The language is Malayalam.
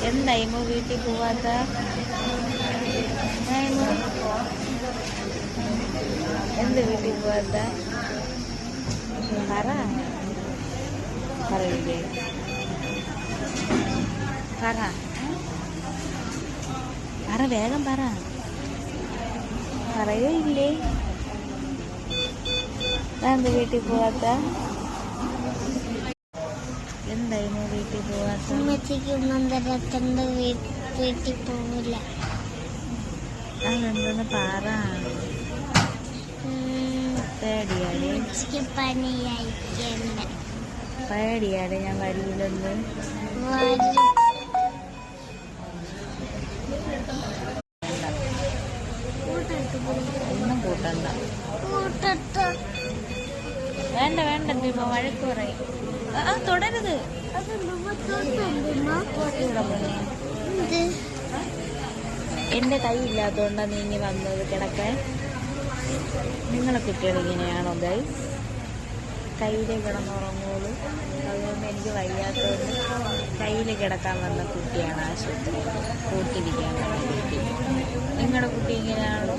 എന്തായിമോ വീട്ടിൽ പോവാത്ത? എന്ത് വീട്ടിൽ പോവാത്ത? പറയില്ലേ? പറ വേഗം പറയോ ഇല്ലേ? എന്ത് വീട്ടിൽ പോവാത്ത? എന്തായിരുന്നു വീട്ടിൽ പോവാത്ത? ഉമ്മച്ചിക്ക് വീട്ടിൽ പോവില്ല. അതെന്തെന്ന് പറ. പേടിയാടെ പേടിയാടെ ഞാൻ വരില്ലെന്ന്. ഒന്നും കൂട്ടണ്ട. വേണ്ട ഇപ്പൊ വഴക്ക് പറയും. തുടരുത്. എന്റെ കൈ ഇല്ലാത്തോണ്ടാ നീ ഇനി വന്നത് കിടക്കാൻ. നിങ്ങളെ കുട്ടികൾ ഇങ്ങനെയാണോ ഗൈസ്? കയ്യില് കിടന്നുറങ്ങോളൂ. അതുകൊണ്ട് എനിക്ക് വയ്യാത്തതുകൊണ്ട് കയ്യിൽ കിടക്കാൻ വന്ന കുട്ടിയാണ് ആശുപത്രിയിൽ കൂട്ടിരിക്കാൻ വന്ന കുട്ടി. നിങ്ങളുടെ കുട്ടി ഇങ്ങനെയാണോ?